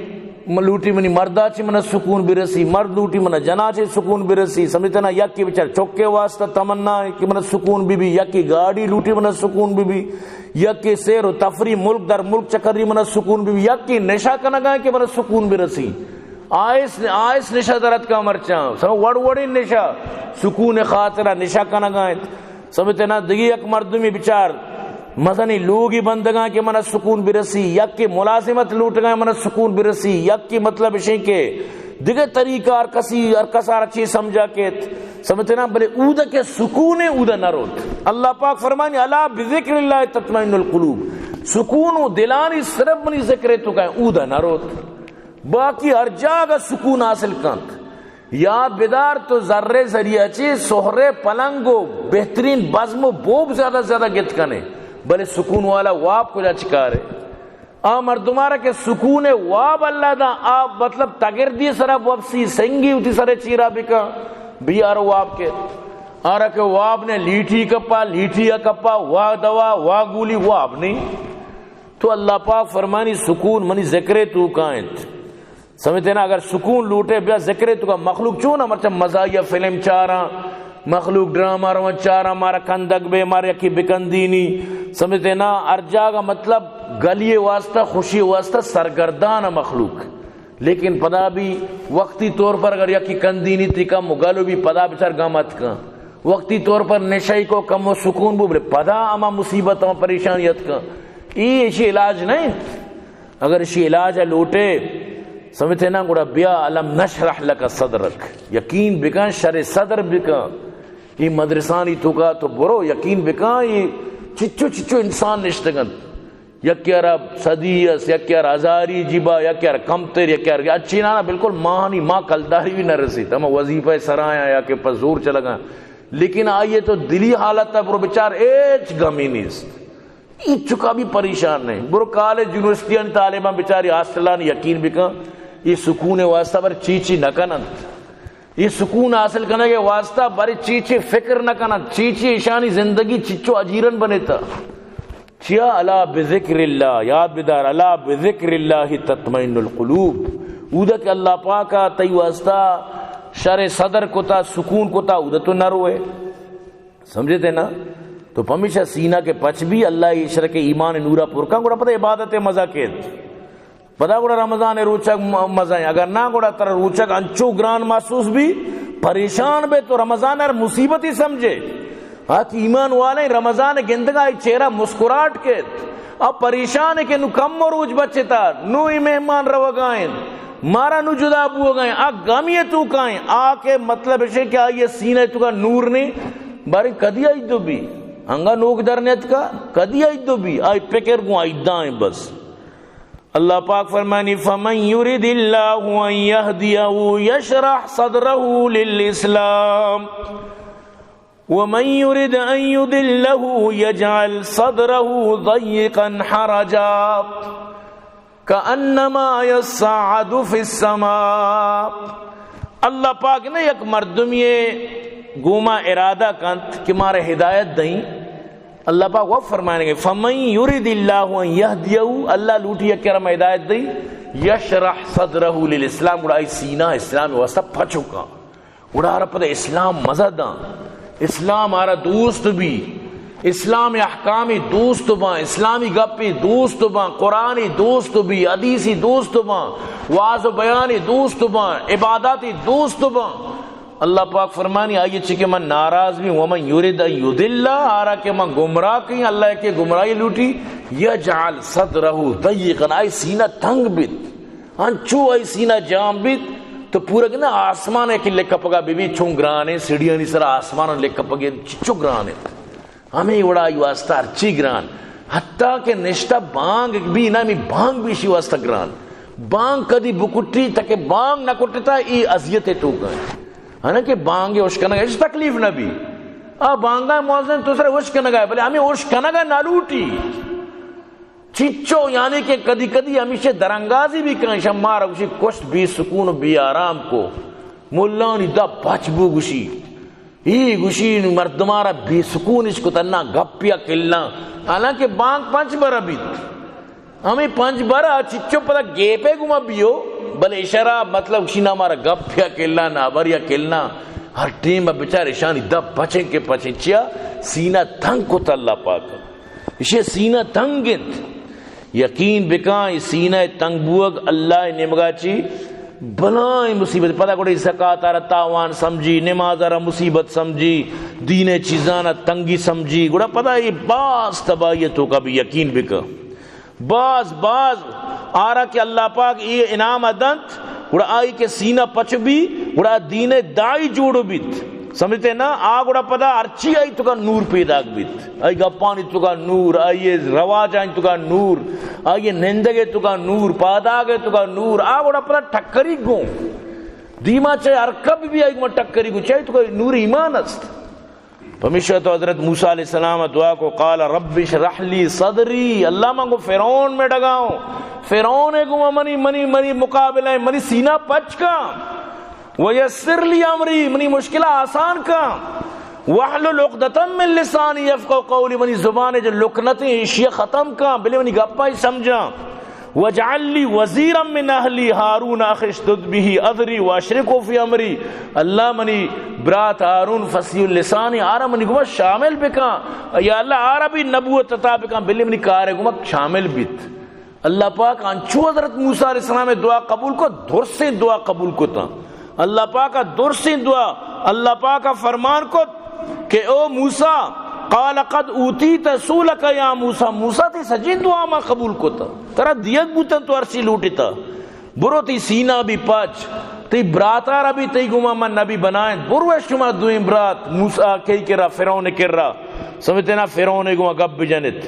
لوٹی منی مردہ چی منہ سکون برسی مرد لوٹی منہ جنا چی سکون برسی سمجھتے نا یک کی بچار چوکے واسطہ تمنا ہے کہ منہ سکون بھی یک کی گاڑی لوٹی منہ سکون بھی یک کی سیر و تفریح ملک در ملک چکری منہ سکون بھی یک کی نشا کنگا ہے کہ منہ سکون برسی آئیس نشا درد کا مرچاں سمجھ وڑی نشا سکون خاطرہ نشا کنگا ہے سمجھتے نا دگی یک مردمی بچار مثلا لوگی بندگاں کے منہ سکون برسی یک کی ملازمت لوٹ گئے منہ سکون برسی یک کی مطلب شئی کے دیگر طریقہ اور کسی اور کسار اچھی سمجھا کے سمجھتے نا بلے اودہ کے سکون اودہ نہ روت اللہ پاک فرمانی الا بذکر اللہ تطمئن القلوب سکون و دلانی صرف منی ذکر تو کہیں اودہ نہ روت باقی ہر جاگہ سکون حاصل کانت یاد بیدار تو ذرے ذریعہ چی سہرے پلنگو بہترین بزم و بوب زیادہ زیادہ گت کنے بلے سکون والا واب کو جا چکارے مردمارا کے سکون واب اللہ دا آپ مطلب تگردی سرا وابسی سنگی ہوتی سرے چیرا بکا بھی آرہ واب کے آرہ کہ واب نے لیٹھی کپا لیٹھیا کپا وا دوا وا گولی واب نہیں تو اللہ پاک فرمانی سکون منی ذکرے تو کائنت سمجھتے نا اگر سکون لوٹے بیا ذکرے تو کا مخلوق چون مرچہ مزایا فلم چارا مخلوق ڈرامہ روان چارا مارا کندگ بے مارا یکی بکندینی سمجھتے نا ارجا کا مطلب گلیے واسطہ خوشی واسطہ سرگردان مخلوق لیکن پدا بھی وقتی طور پر اگر یکی کندینی تھی کم گلو بھی پدا بچار گامت کا وقتی طور پر نشائی کو کم و سکون بو بلے پدا اما مصیبت اما پریشانیت کا یہ اسی علاج نہیں اگر اسی علاج ہے لوٹے سمجھتے نا گوڑا بیا علم نشرح لکا صدرک یقین بکن شر صدر بکن یہ مدرسانی تو کا تو برو یقین بکن یہ چچو چچو انسان نشتگن یکی عرب صدیس یکی عرب ہزاری جیبا یکی عرب کمتر یکی عرب اچھی نانا بالکل ماہانی ماں کلداری بھی نہ رسی تمہیں وظیفہ سرائیں یا کہ پس زور چلا گا لیکن آئیے تو دلی حالت ہے برو بچار ایچ گمی نیست یہ چکا بھی پریشان نہیں برو کالج یونیورسٹیاں طالبان بچاری آسٹلان یقین بکن یہ سکون واسطہ بر چیچی نہ کنند یہ سکون حاصل کرنے کے واسطہ بڑی چیچی فکر نہ کنند چیچی اشانی زندگی چچو اجیرن بنے تا چیا الا بذکر اللہ یاد بدار الا بذکر اللہ تطمئن القلوب اودا کہ اللہ پاکا تی واسطہ شر صدر کو تا سکون کو تا اودا تو نہ روئے سمجھے تھے نا تو پمیشہ سینہ کے پچ بھی اللہ عشرک ایمان نورا پورکا گوڑا پتہ عبادت مزہ کے پدا گوڑا رمضان روچک مزہ ہیں اگر نہ گوڑا تر روچک انچو گران محسوس بھی پریشان بے تو رمضان ار مصیبت ہی سمجھے کہ ایمان والے رمضان گندگا چہرہ مسکراٹ کے اب پریشان ہے کہ نو کم روج بچے تا نو ہی مہمان رو گائیں مارا نو جدا بو گائیں گامی تو کائیں کے مطلب ہے کہ یہ سینہ تو کا نور نہیں باری کدی آئی دو بھی انگا نوک درنیت کا کدی آئی دو بھی آئی پکر گو آئی دائیں بس اللہ پاک فرمانی فمن یرید اللہ ان یہدیہ یشرح صدرہ للاسلام ومن یرید ان یضلہ یجعل صدرہ ضیقا حرجا کأنما یصعد فی السماء اللہ پاک نے یک مردم یہ گوما ارادہ کانت کہ مارے ہدایت دیں اللہ پاک وہ فرمائیں گے فمن یرید اللہ ان یہدیہ اللہ لوٹی اکرم ہدایت دی یشرح صدرہ للاسلام گوڑا ای سینہ اسلام واسطہ پچھوکا گوڑا آرہ پتہ اسلام مزدہ اسلام آرہ دوست بھی اسلام احکامی دوست باں اسلامی گپی دوست باں قرآنی دوست بھی حدیثی دوست باں واعظ و بیانی دوست باں عباداتی دوست باں اللہ پاک فرمانی آئیے چکے من ناراض بھی ومن یرید یضل آرہ کہ من گمراہ کہیں اللہ کے گمراہی لوٹی یجعل صدرہ ضیقا آئی سینہ تنگ بیت انچو آئی سینہ جام بیت تو پورا کہ نا آسمان ہے کہ لکھا پگا بی بی چون گرانے سیڑھیاں نہیں سر آسمان لکھا پگے چچو گرانے ہمیں اڑا آئی واسطہ ارچی گران حتیٰ کہ نشتہ بانگ بھی نا میں بانگ بھی شی واسطہ گران بانگ کدی بکٹی تاکہ بانگ نہ کٹتا ای عذیتیں ٹوکا ہے نا کہ بانگے اوشکنہ گئے اس تکلیف نہ بھی بانگا موزن تو سر اوشکنہ گئے بلے ہمیں اوشکنہ گئے نہ لوٹی چچو یعنی کہ کدی کدی ہمیشہ درنگازی بھی کہیں شمارا گوشی کشت بھی سکون و بھی آرام کو ملانی دا بچ بو گوشی ہی گوشی مردمارا بھی سکون اس کو تنہ گپیا کلنا حالانکہ بانک 5 برا بیت ہمیں 5 برا چچو پتا گیپے گما بیو بلے اشارہ مطلب گوشی نا ہمارا گپیا کلنا نابریا کلنا ہر ٹیم بچار اشانی دب بچیں کے پچیں چیا سینہ تنگ کو تا اللہ پاک اسے سینہ تنگت یقین بکائیں سینہ تنگ بوگ اللہ نمگا چی بلائیں مصیبت پتہ کوئی زکاة آرہ تاوان سمجھی نماز آرہ مصیبت سمجھی دین چیزانہ تنگی سمجھی گوڑا پتہ یہ باز تباہیتوں کا بھی یقین بکا باز آرہ کہ اللہ پاک یہ انعام دنت گوڑا آئی کہ سینہ پچ بھی گوڑا دین دائی جوڑو بیت سمجھتے نا آگوڑا پدا ارچی آئی تو کا نور پیدا بیت آئی گپانی تو کا نور آئی رواج آئی تو کا نور آئی نندگے تو کا نور پاداگے تو کا نور آگوڑا پدا ٹکری گوں دیما چاہے ارکب بھی آئی گو ٹکری گوں چاہے تو کا نور ایمان است پمیشہ تو حضرت موسیٰ علیہ السلام دعا کو قال رب اشرح لی صدری اللہ مانگو فرعون میں ڈگاؤں فرعون کو منی مقابلہ منی سینہ پچ کا وَيَسِّرْ لِي عَمْرِي منی مشکلہ آسان کا وَحْلُلْ عُقْدَةً مِّن لِّسَانِي يَفْقَهُوا قَوْلِي منی زبان جو لکنتیں اشیاء ختم کا بلے منی گپا ہی سمجھا وَاجْعَلْ لِي وَزِيرًا مِّنْ أَهْلِي هَارُونَ أَخِي اشْدُدْ بِهِ أَذْرِي وَأَشْرِكْهُ فِي أَمْرِي اللہ منی برات ہارون فصیح اللسان آرہ منی گما شامل بکا یا اللہ آرہ بھی نبوت عطا بکا بلے منی کارے گما شامل بیت اللہ پاک انچو حضرت موسیٰ علیہ السلام دعا قبول کو دھر سے دعا قبول کو تا اللہ پاک کا درسی دعا اللہ پاک کا فرمان کو کہ او موسیٰ قال قد اوتیت سولک یا موسیٰ موسیٰ تی سجین دعا ما قبول کو تا ترہ دیت بوتن تو عرصی لوٹی تا برو تی سینہ بھی پاچ تی براتارا بھی تی گما من نبی بنائیں بروے شما دوئیں برات موسیٰ کئی کرا فرعون کر رہا سمجھتے نا فرعون گما گب بجنت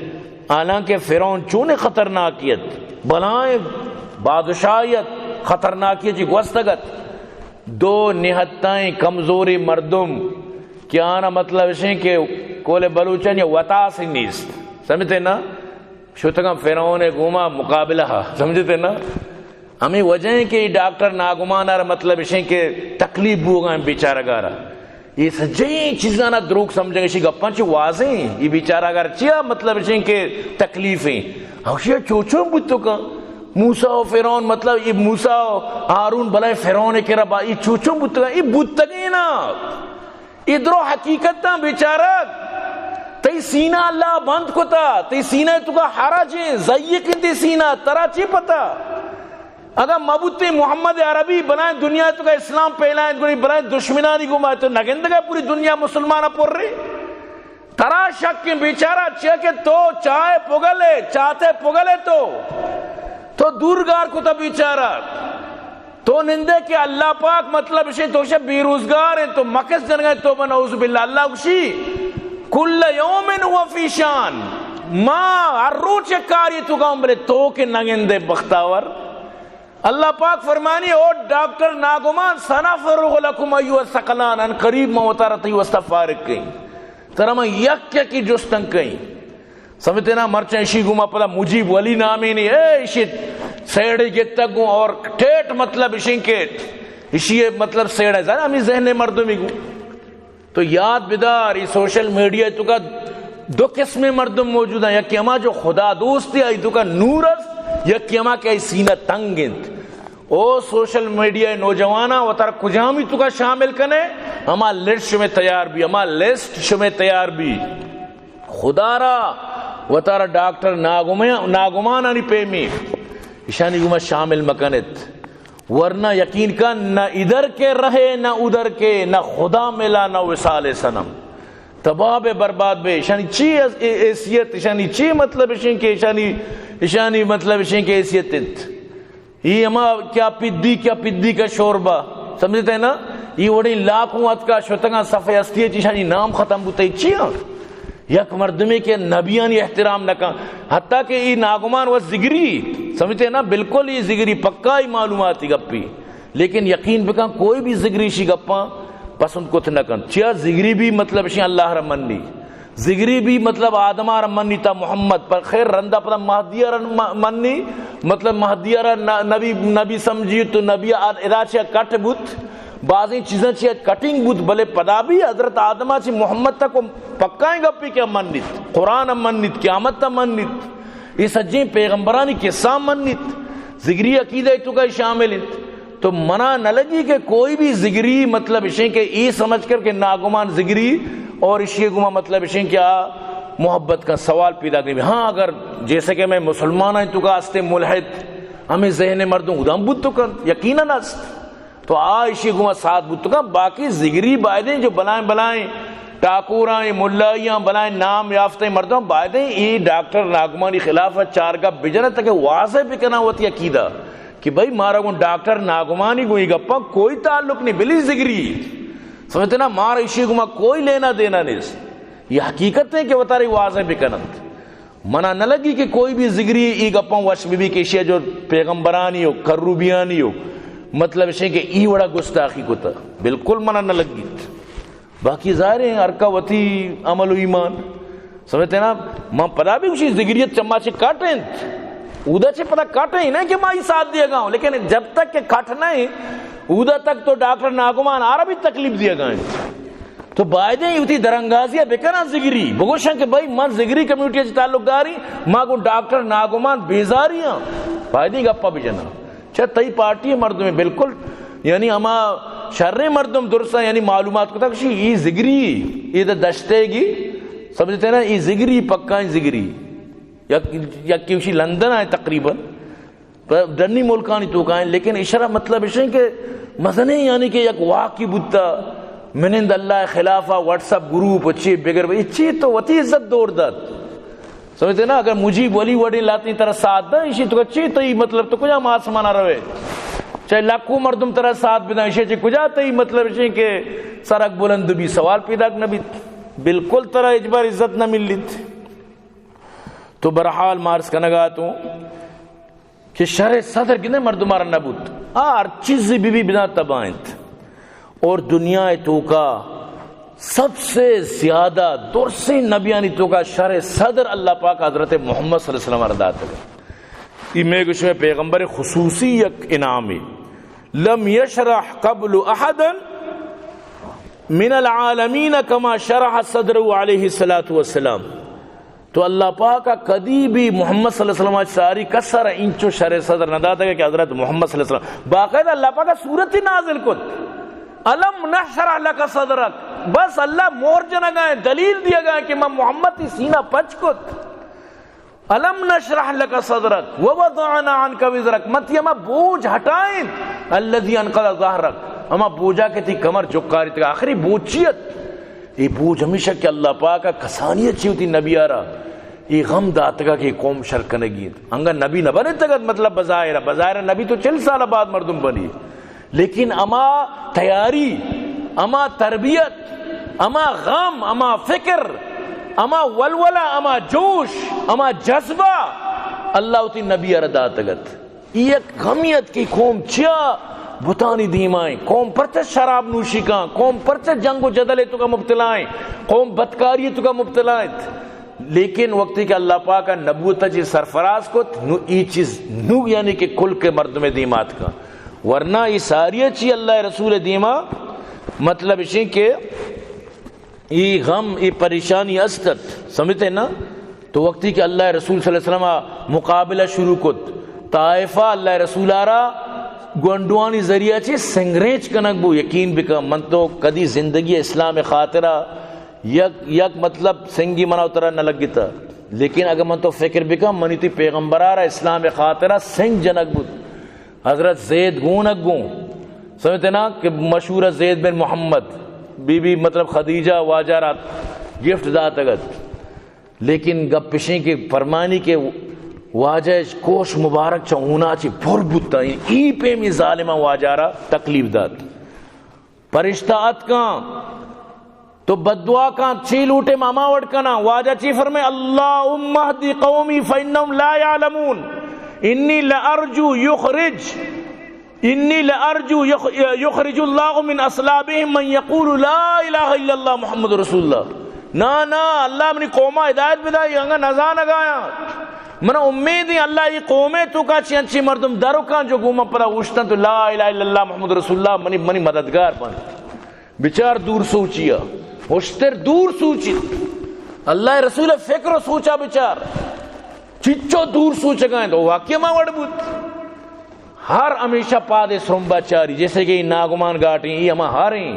حالانکہ فرعون چونے خطرناکیت بلائیں بادشاہیت خطرناکیت جی گوستگت دو نہتائیں کمزوری مردم کیا آنا مطلب اسے کہ کول بلوچن یا وطا سے نیست سمجھتے نا شتگم فرعون گوما مقابلہ سمجھتے نا ہمیں وجہ ہے کہ ڈاکٹر ناگمان آرہ مطلب اسے کہ تکلیف بھوگا ہیں بیچارہ گارہ یہ سجائیں چیزانا دروگ سمجھیں گے گپاں چی واضح ہیں یہ بیچارہ گارہ چیا مطلب اسے کہ تکلیفیں ہوشیا چوچوں بوتو کا موسیٰ و فرعون مطلب یہ موسیٰ و ہارون بلائے فرعون کے ربا یہ چوچوں بوتگا یہ بوتگی نا ادھرو حقیقت تا بیچارہ تی سینہ اللہ بند کو تا تی سینہ تو کا حراجیں زیقین تی سینہ ترا چی پتا اگر مبوتی محمد عربی بنائیں دنیا تو کا اسلام پہلائیں بنائیں دشمنانی گمائیں تو نگندگا پوری دنیا مسلمانہ پور رہی ترا شک کے بیچارہ چاہے کہ تو چاہے پگلے چاہتے پگلے تو دورگار کو تا بیچارہ تو نندے کہ اللہ پاک مطلب اسے تو شب بیروزگار ہیں تو مکس جن گئے تو بنعوذ باللہ اللہ کشی کل یومن ہوا فی شان ہر روز چکاری تو گاؤں بلے تو کہ نگندے بختاور اللہ پاک فرمانی او ڈاکٹر ناگمان سنفرغ لکم ایوہ الثقلان ان قریب موتارتی وستفارق کہیں ترہ یک کی جستن کہیں سمجھتے نا مرچہ اشی گما پدا مجیب ولی نامی نہیں اے اشی سیڑی گتا گو اور ٹیٹ مطلب اشی کیٹ اشی مطلب سیڑا ہے زیادہ ہمیں ذہن مردوں میں گو تو یاد بدار یہ سوشل میڈیا تو کا دو قسم مردم موجود ہیں یکی ہما جو خدا دوستی آئی تو کا نورس یکی ہما کہ سینہ تنگند او سوشل میڈیا نوجوانا و تر کجامی تو کا شامل کنے ہما لسٹ شمیں تیار بھی ہما لسٹ شمیں تیار بھی خدا را و تر ڈاکٹر ناگمان آنی پیمی اشانی گمہ شامل مکنت ورنہ یقین کا نہ ادھر کے رہے نہ ادھر کے نہ خدا ملا نہ وصال سنم تباہ بے برباد بے اشانی چی ایسیت اشانی چی مطلب اشین کے اشانی مطلب اشین کے ایسیت یہ ہما کیا پدی کا شوربہ سمجھتے ہیں نا یہ وڑی لاکھوں ات کا شتگاں صفحہ استی اشانی نام ختم بوتے چیاں یک مردمی کے نبیانی احترام نہ کہا حتیٰ کہ یہ ناگمان و زگری سمجھتے ہیں نا بالکل یہ زگری پکا ہی معلوماتی گپی لیکن یقین بکا کوئی بھی زگری شی گپاں پسند کو نہ کن چیا زگری بھی مطلب شی اللہ رمنی زگری بھی مطلب آدمار منی تا محمد پر خیر رندہ پتا مہدیار منی مطلب مہدیار نبی سمجھی تو نبی اداچہ کٹ بوت بعضی چیزیں چیئے کٹنگ بوت بلے پدا بھی حضرت آدمہ چی محمد تک پکائیں گا پی کیا منیت قرآن منیت قیامت تا منیت یہ سجیں پیغمبرانی قصہ منیت زگری عقیدہ تو کا شامل ہے تو منع نہ لگی کہ کوئی بھی زگری مطلب اشیں کہ ای سمجھ کر کہ ناگمان زگری اور اشی گما مطلب اشیں کیا محبت کا سوال پیدا کریں. ہاں اگر جیسے کہ میں مسلمان ہیں تو کا استے ملحد ہمیں ذہن مردوں ادام بود تو کر یقیناً است تو اشی گما ساتھ بود تو کا باقی زگری بائدیں جو بلائیں ٹاکورائیں ملائیاں بلائیں نام یافتہ مردوں بائدیں ای ڈاکٹر ناگمانی خلافت چارگاہ بجنہ تک واضح بکنا ہوتی عقیدہ کہ بھائی مارا گون ڈاکٹر ناگمانی گوئی گپا کوئی تعلق نہیں بلی زگری سمجھتے نا مارا اشی گما کوئی لینا دینا نہیں. یہ حقیقت ہے کہ وہ تاری واضح بکنند منع نہ لگی کہ کوئی بھی زگری ای گپا وش بی کے اشیاء جو پیغمبرانی ہو کروبیانی ہو مطلب اشیاء کہ ای وڑا گستاخی کو تا بالکل منع نہ لگی. باقی ظاہر ہیں ارکا وطی عمل و ایمان سمجھتے نا ماں پدا بھی کچھ زگریت چمّا سے کاٹیں اودا سے پتا کاٹیں ہی نہیں کہ ماں ہی ساتھ دیا گا ہوں لیکن جب تک کہ کاٹنا ہے اودا تک تو ڈاکٹر ناگمان آرہ بھی تکلیف دیا گا تو بائدیں ہوتی درنگازیاں بکنا زگری بگوشن کہ بھائی ماں زگری کمیونٹی سے تعلق داری ماں کو ڈاکٹر ناگمان بیزاریاں بائدیں گپا بھی جنا چاہے تئی پارٹی مردوں میں بالکل یعنی ہما شر مردم درسا یعنی معلومات کو تک یہ زگری یہ دشتے گی سمجھتے ہیں نا یہ زگری پکائیں زگری یا کیوشی لندن آئے تقریباً ڈرنی ملکانی تو کہیں لیکن اشارہ مطلب اشارہ کہ مزنے یعنی کہ یک واقعی بودتا منند اللہ خلافہ واٹس اپ گروپ اچھی بگر اچھی تو وطی عزت دور داد سمجھتے نا اگر مجھے ولی وڈی لاتی طرح ساتھ دا اسی تو اچھی تو یہ مطلب تو کجا ماسمانا روے چاہے لاکھوں مردم طرح ساتھ بدہ اسی چاہے کجا تو یہ مطلب اسی کہ سرک بلند بھی سوال پیدا نبی بالکل طرح اجبار عزت نہ مل لیت. تو برحال مارس کنگا تو کہ شرع صدر کنے مردمارا نبوت ہر چیز بھی بنا تبائنت اور دنیا تو کا سب سے زیادہ درسی نبیانی تو کا شرع صدر اللہ پاک حضرت محمد صلی اللہ علیہ وسلم ردات ہے. یہ میں کچھ میں پیغمبر خصوصی یک انعامی لم یشرح قبل احد من العالمین کما شرح صدر علیہ السلام. تو اللہ پاک کا کدی بھی محمد صلی اللہ علیہ وسلم ساری کسر انچو شرع صدر نہ داتا کہ حضرت محمد صلی اللہ علیہ وسلم باقاعدہ اللہ پاک کا صورت ہی نازل کت علم نحشرح لک صدرک بس اللہ مور جنہ گئے دلیل دیا گئے کہ میں محمد ہی سینہ پچ کت علم نشرح لک صدرک ووضعنا عنک وزرک مت یہ میں بوجھ ہٹائیں الذی انقض ظہرک اما بوجھا کہ تھی کمر جکاری تک آخری بوجھیت یہ بوجھ ہمیشہ کہ اللہ پاک کا کسانیت چی ہوتی نبی آرہ یہ غم داتگا کہ قوم شرکنگی انگا نبی نہ بنے تگت مطلب بظاہرہ نبی تو 40 سال بعد مردم بنی لیکن اما تیاری اما تربیت اما غم اما فکر اما ولولہ اما جوش اما جذبہ اللہ ہوتی نبی آرہ داتگت یہ غمیت کی قوم چیا بتانی دیمائیں قوم پرچہ شراب نوشی کا قوم پرچہ جنگ و جدلے تو کا مبتلائیں قوم بدکاری تو کا مبتلائیں لیکن وقتی کہ اللہ پاک کا نبوت جی سرفراز کو نو ای چیز نو یعنی کہ کل کے مرد میں دیمات کا ورنہ یہ ساری چی اللہ رسول دیما مطلب اسی کہ یہ غم یہ پریشانی استت سمجھتے نا تو وقتی کہ اللہ رسول صلی اللہ علیہ وسلم مقابلہ شروع کت طائفہ اللہ رسول آرہ گونڈوانی ذریعہ چی سنگریچ کنک بو یقین بکا من تو کدی زندگی اسلام خاطرہ یک مطلب سنگی منا اترا نہ لگتا لیکن اگر من تو فکر بکا منی تی پیغمبرارہ اسلام خاطرہ سنگ جنک بود حضرت زید گونک گون سمجھتے نا کہ مشہور زید بن محمد بی بی مطلب خدیجہ واجارات گفٹ دات اگت لیکن گپ پشیں کے فرمانی کے واجہ کوش مبارک چاہونا چی بھر بودتا ای پہ میں ظالمہ واجارہ تکلیف دات پرشتہ اتکان تو بددعا کان چی لوٹے ماما وڑکنا واجہ چی فرمائے اللہم اہدی قومی فإنہم لا یعلمون انی لأرجو یخرج اللہ من اصلابہم من یقول لا الہ الا اللہ محمد رسول اللہ نا اللہ منی قومہ ہدایت بدائی انگا نزان اگایا من امید ہی اللہ یہ قومیں تو کا چی مردم درو کان جو گوما پدا اوشتن تو لا الہ الا اللہ محمد رسول اللہ منی مددگار بن بچار دور سوچیا اوشتر دور سوچی اللہ رسول فکر سوچا بچار چچو دور سوچ گئے تو واقعی ماں وڑ بود ہر ہمیشہ پادے سرمبا چاری جیسے کہ ناگمان گاٹیں یہ ہمیں ہاریں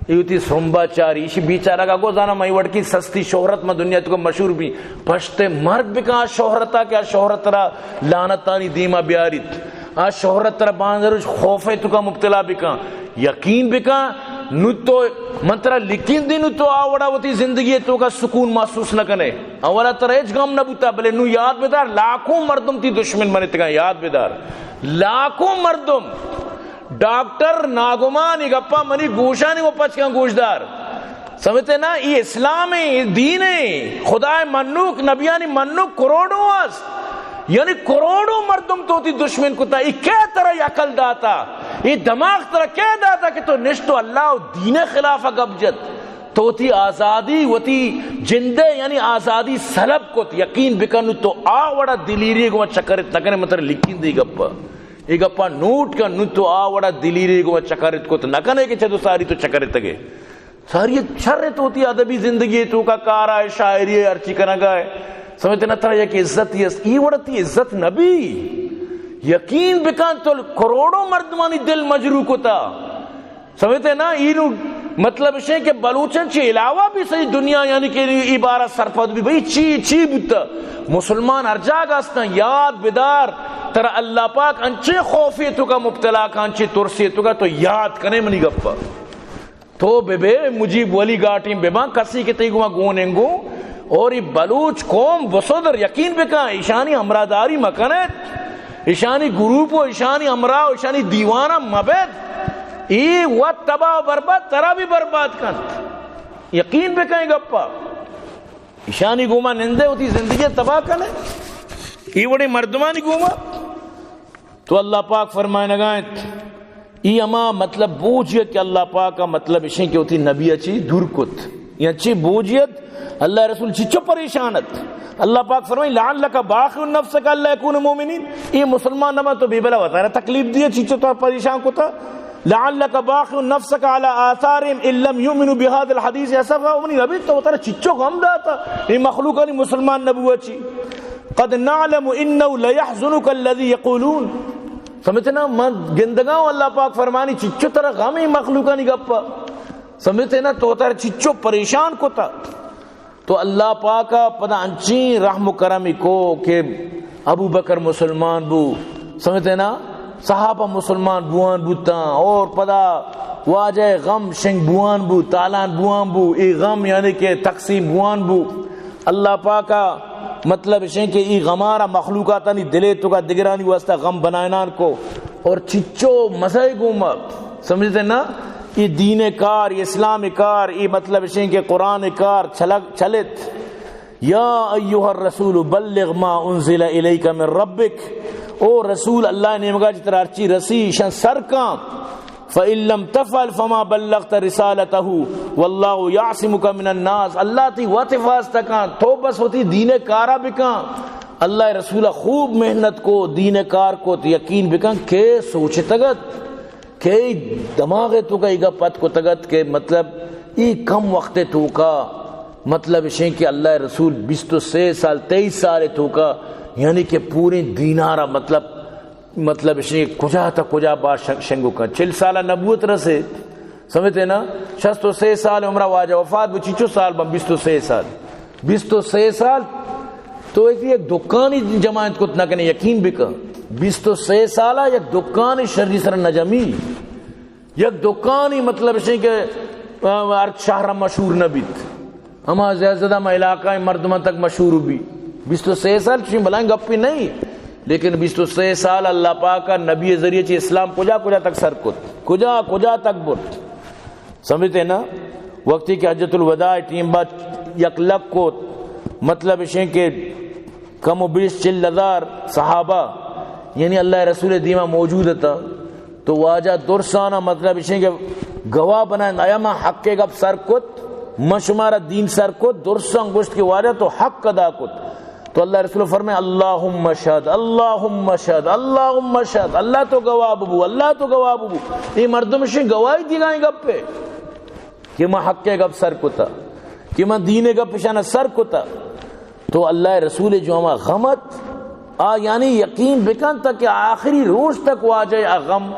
یہ ہوتی سرمبا چاری اسی بیچارہ کا گو زانا مائی وڑ کی سستی شہرت میں دنیا تو کو مشہور بھی پشتے مرگ بکا شہرتا کیا شہرت را لانتانی دیما بیاریت آج شہرت را باندر خوف تو کا مبتلا بکا یقین بکا نو تو منترا لیکن دی نو تو آوڑا ہوتی زندگی تو کا سکون محسوس نہ کنے اولا تر ایچ گام نہ بوتا بلے نو یاد بیدار لاکھوں مردم تی دشمن منی تکا یاد بیدار لاکھوں مردم ڈاکٹر ناگمان گپا منی گوشانی وہ پچ کا گوشدار سمجھتے نا یہ اسلام ہے یہ دین ہے خدا منوک نبیانی منوک کروڑوں اس یعنی کروڑوں مردم تو تی دشمن کو تا یہ کیا طرح عقل داتا یہ دماغ طرح کیا داتا کہ تو نشتو اللہ دین خلاف گبجت تو تی آزادی و تی جندے یعنی آزادی سلب کو یقین بکنو تو آوڑا دلیری کو چکرت نکنے مطلب لکین دی گپا یہ گپا نوٹ کا نو تو آوڑا دلیری کو چکرت کو نکنے کہ چھتو ساری تو چکرت گے ساری چھرت ہوتی ادبی زندگی تو کا کارا ہے شاعری ہے ارچی کنگا ہے سمجھتے نا طرح یک عزت یہ وڑتی عزت نبی یقین بکان تو کروڑوں مردمانی دل مجروح کو تا سمجھتے نا یہ مطلب ہے کہ بلوچن چی علاوہ بھی صحیح دنیا یعنی کہ عبارت سرپد بھی بھئی چی بودتا مسلمان ارجاگ آستا یاد بدار ترہ اللہ پاک انچے خوفی تو کا مبتلا کا انچے ترسی تو کا تو یاد کنے منی گپا تو بے مجیب ولی گاٹیں بے ماں کسی کے تیگو ماں گوننگو اور یہ بلوچ قوم بسودر یقین بکا ایشانی امراداری مکنت ایشانی گروپ و ایشانی امرا و ایشانی دیوانہ مبید ای وقت تباہ و برباد ترہ بھی برباد کن یقین بکا گپا ایشانی گوما نندے ہوتی زندگی تباہ کنے ای وڑی مردمانی گوما تو اللہ پاک فرمائے نگائیں ای اما مطلب بوجھیت کہ اللہ پاک کا مطلب اشیں کہ ہوتی نبی اچھی دور کت یہ اچھی بوجھیت اللہ رسول چچو پریشانت اللہ پاک فرمائے لعلک باخع نفسک اللہ یکون مومنین یہ مسلمان نمہ تو بے بلا ہوتا ہے تکلیف دیئے چچو تو پریشان کو تھا لعلک باخع نفسک علی آثارهم ان لم یؤمنوا بهذا الحدیث اسفا امنی نبی تو ہوتا ہے چچو غم داتا یہ مخلوقانی مسلمان نبوت چی قد نعلم انه ليحزنك الذي يقولون سمجھتے نا گندگاں اللہ پاک فرمانی چچو طرح غمی مخلوقانی گپا سمجھتے نا تو ہوتا ہے چچو پریشان کو تھا تو اللہ پاکا پدا انچی رحم و کرمی کو کہ ابو بکر مسلمان بو سمجھتے نا صحابہ مسلمان بوان بوتا اور پدا واجہ غم شنگ بوان بو تالان بوان بو ای غم یعنی کہ تقسیم بوان بو اللہ پاکا مطلب ہے کہ ای غمارا مخلوقاتانی دلے تو کا دگرانی واسطہ غم بنائنان کو اور چچو مسئلہ گوما سمجھتے نا یہ دین کار یہ اسلام کار یہ مطلب ہے کہ قرآن کار چلت یا ایوہ الرسول بلغ ما انزل الیک من ربک او رسول اللہ نے مگا جتر ارچی رسی شن سرکان فَإِن لَمْ تَفْعَلْ فَمَا بَلَّغْتَ رِسَالَتَهُ وَاللَّهُ يَعْصِمُكَ مِنَ النَّاسِ اللہ تی واتفاز تکان تو بس ہوتی دین کارا بکان اللہ رسول خوب محنت کو دین کار کو یقین بکان کہ سوچ تگت کہ دماغ تو کا ایگا پت کو تگت کہ مطلب ای کم وقت تو کا مطلب ہے کہ اللہ رسول 23 سال 23 سال تو کا یعنی کہ پوری دینارہ مطلب کجا تا کجا بار شنگو کا 40 سالہ نبوت رسے سمجھتے نا 66 سال عمرہ واجہ وفات وہ 26 سال بم 23 سال تو ایک دکانی جماعت کو نکنے یقین بکا 23 سالہ یک دکانی شرجی سر نجمی یک دکانی مطلب ہے کہ شہرہ مشہور نبیت ہما زیادہ میں علاقہ مردمہ تک مشہور بھی 23 سال چیز بلائیں گپی نہیں لیکن 23 سال اللہ پاک کا نبی ذریعے چی اسلام کجا تک سرکت کجا تک بٹ سمجھتے نا وقتی کہ حجت الوداع ٹیم با یک لک کو مطلب ہے کہ کم و بیش 40,000 صحابہ یعنی اللہ رسول دیمہ موجود تھا تو واجہ درسانہ مطلب ہے کہ گواہ بنائیں آیا ماں حق کے گب سرکت ما شمارا دین سر کو درست انگشت کی واجہ تو حق ادا کت. تو اللہ رسول فرمائے اللہم شہد اللہم شہد اللہم شہد، اللہ تو گواہ ببو اللہ تو گواہ ببو. یہ مردم سے گواہی دی گائیں گپ پہ کہ میں حق کے گپ سر کتا، کہ میں دین گپ پشانہ سر کتا. تو اللہ رسول جو ہما غمت یعنی یقین بکن تک کہ آخری روز تک واجہ غم،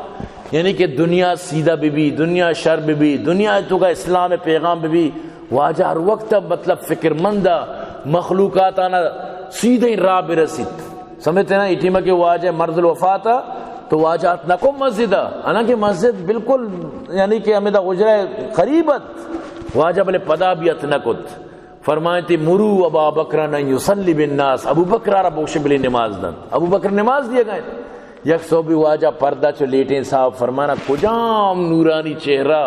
یعنی کہ دنیا سیدھا بھی دنیا شر بھی دنیا تو کا اسلام پیغام بھی واجہ ہر وقت مطلب فکر مندہ مخلوقات آنا سیدھے راہ برسید. سمجھتے نا ایٹیمہ کہ واجہ مرض الوفات تو واجہ نکو مسجدہ انا کہ مسجد بالکل یعنی کہ ہمیں دا غجرہ قریبت واجہ بلے پدا بھی اتنکت. فرمائیں تھی مرو ابا بکران یصلی بالناس، ابو بکر را بوش بلی نماز دن. ابو بکر نماز دیا گئے. یک سو بھی واجہ پردہ چو لیٹیں صاحب فرمانا کجام نورانی چہرہ،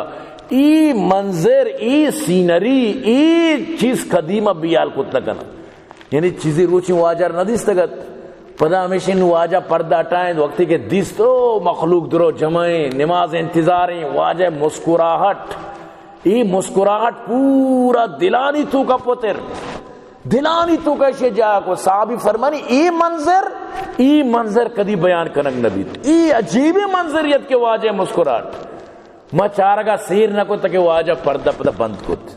ای منظر ای سینری ای چیز قدیمہ بیال کتنا کنا، یعنی چیزی روچی واجہ ندیستگت. پدا ہمیشہ واجہ پردہ اٹھائیں وقتی کہ دیس تو مخلوق درو جمعیں نماز انتظاریں، واجہ مسکراہٹ، ای مسکراہٹ پورا دلانی تو کا پتر دلانی تو کا شے جا کو. صحابی فرمانی ای منظر کدی بیان کرنگ نبی، ای عجیب منظریت کے واجہ مسکراہٹ. ما چارگا سیر نہ کو تک واجہ پردہ پدا بند کت.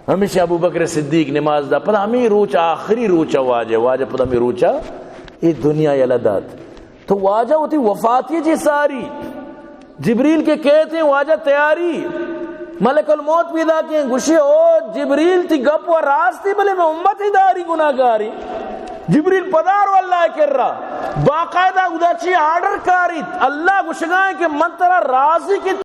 ہمیشہ ابو بکر صدیق نماز دا پدا ہمیں روچا آخری روچا واجہ پدا ہمیں روچا ای دنیا یلداد. تو واجہ ہوتی وفاتی جی ساری، جبریل کے کہتے ہیں واجہ تیاری، ملک الموت پیدا کیے گوشے او جبریل تی گپ و راستی بلے میں امت ہی داری گناہ گاری. جبریل پدارو اللہ کر رہا باقاعدہ ادا چی آرڈر کاری اللہ گوشگائیں کہ من ترہ راضی کی